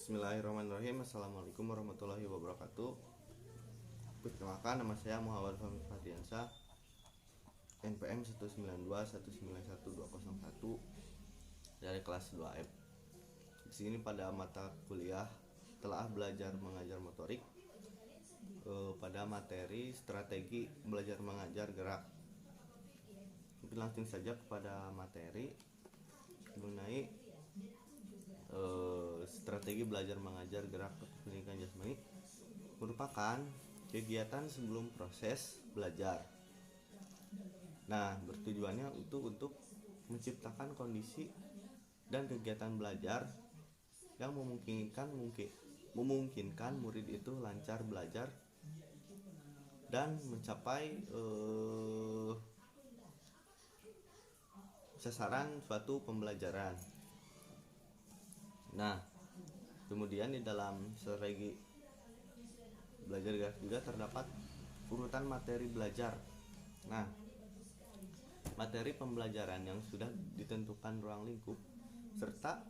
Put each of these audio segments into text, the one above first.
Bismillahirrahmanirrahim. Assalamualaikum warahmatullahi wabarakatuh. Perkenalkan, nama saya Muhammad Fahmi Fadiansyah, NPM 192191201 dari kelas 2F. Di sini pada mata kuliah telah belajar mengajar motorik pada materi strategi belajar mengajar gerak. Mungkin langsung saja kepada materi mengenai strategi belajar mengajar gerak pendidikan jasmani merupakan kegiatan sebelum proses belajar. Nah, bertujuannya itu untuk menciptakan kondisi dan kegiatan belajar yang memungkinkan murid itu lancar belajar dan mencapai sasaran suatu pembelajaran. Nah, kemudian di dalam strategi belajar gerak juga terdapat urutan materi belajar. Nah, materi pembelajaran yang sudah ditentukan ruang lingkup serta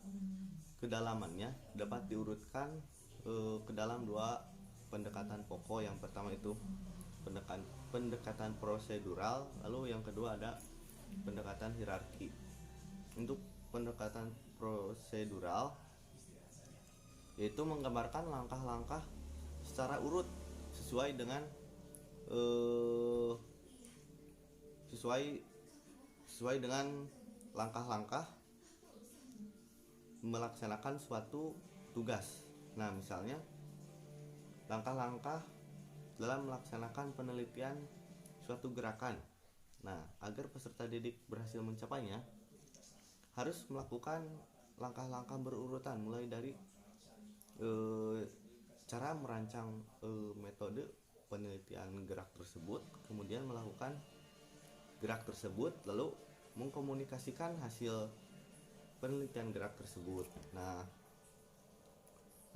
kedalamannya dapat diurutkan ke dalam dua pendekatan pokok. Yang pertama itu pendekatan prosedural, lalu yang kedua ada pendekatan hierarki. Untuk pendekatan prosedural yaitu menggambarkan langkah-langkah secara urut sesuai dengan langkah-langkah melaksanakan suatu tugas. Nah, misalnya langkah-langkah dalam melaksanakan penelitian suatu gerakan. Nah, agar peserta didik berhasil mencapainya, harus melakukan langkah-langkah berurutan, mulai dari cara merancang metode penelitian gerak tersebut, kemudian melakukan gerak tersebut, lalu mengkomunikasikan hasil penelitian gerak tersebut. Nah,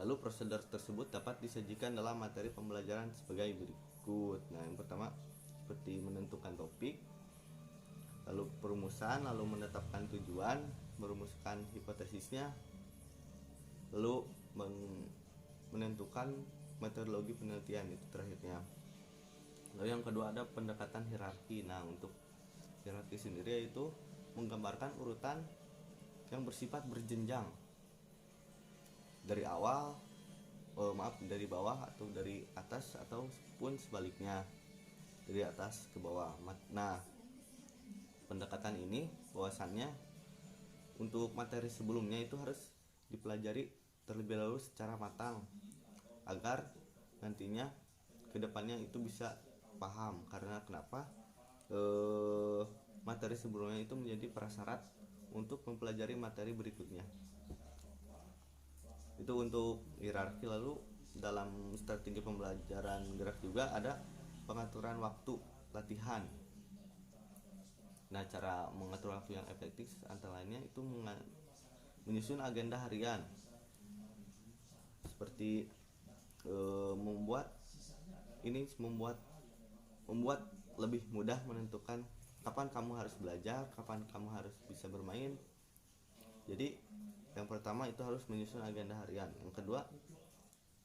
lalu prosedur tersebut dapat disajikan dalam materi pembelajaran sebagai berikut. Nah, yang pertama seperti menentukan topik, lalu perumusan, lalu menetapkan tujuan, merumuskan hipotesisnya, lalu menentukan metodologi penelitian, itu terakhirnya. Lalu yang kedua ada pendekatan hierarki. Nah, untuk hierarki sendiri yaitu menggambarkan urutan yang bersifat berjenjang dari dari bawah atau dari atas, ataupun sebaliknya dari atas ke bawah. Nah, pendekatan ini bahwasannya untuk materi sebelumnya itu harus dipelajari terlebih dahulu secara matang agar nantinya kedepannya itu bisa paham. Karena kenapa materi sebelumnya itu menjadi prasyarat untuk mempelajari materi berikutnya. Itu untuk hierarki. Lalu dalam strategi pembelajaran gerak juga ada pengaturan waktu latihan. Nah, cara mengatur waktu yang efektif antara lainnya itu menyusun agenda harian, seperti membuat lebih mudah menentukan kapan kamu harus belajar, kapan kamu harus bisa bermain. Jadi yang pertama itu harus menyusun agenda harian. Yang kedua,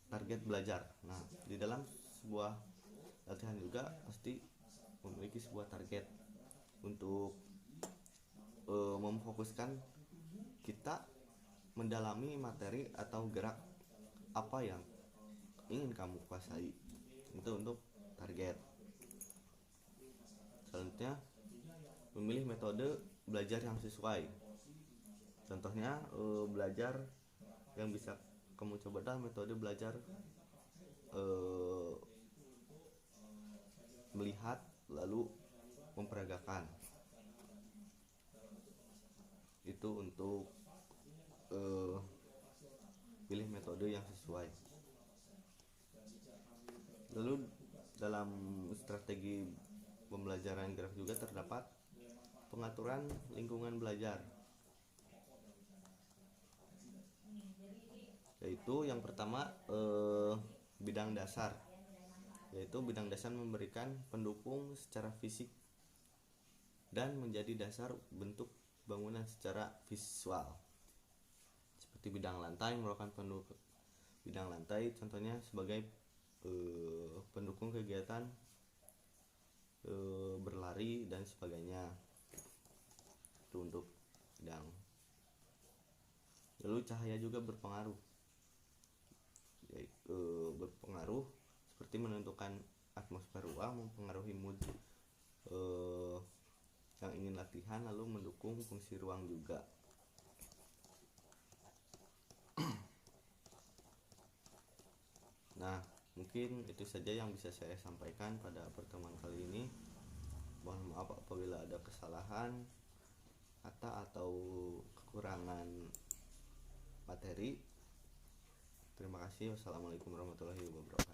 target belajar. Nah, di dalam sebuah latihan juga pasti memiliki sebuah target untuk memfokuskan kita mendalami materi atau gerak apa yang ingin kamu kuasai. Itu untuk target. Selanjutnya, memilih metode belajar yang sesuai. Contohnya belajar yang bisa kamu coba adalah metode belajar melihat lalu memperagakan. Itu untuk pilih metode yang sesuai. Lalu dalam strategi pembelajaran gerak juga terdapat pengaturan lingkungan belajar, yaitu yang pertama bidang dasar. Yaitu bidang dasar memberikan pendukung secara fisik dan menjadi dasar bentuk bangunan secara visual. Seperti bidang lantai merupakan bidang lantai contohnya sebagai pendukung kegiatan berlari dan sebagainya. Itu untuk bidang. Lalu cahaya juga berpengaruh, berpengaruh seperti menentukan atmosfer ruang, mempengaruhi mood yang ingin latihan, lalu mendukung fungsi ruang juga. Nah, mungkin itu saja yang bisa saya sampaikan pada pertemuan kali ini. Mohon maaf apabila ada kesalahan kata atau kekurangan materi. Terima kasih. Wassalamualaikum warahmatullahi wabarakatuh.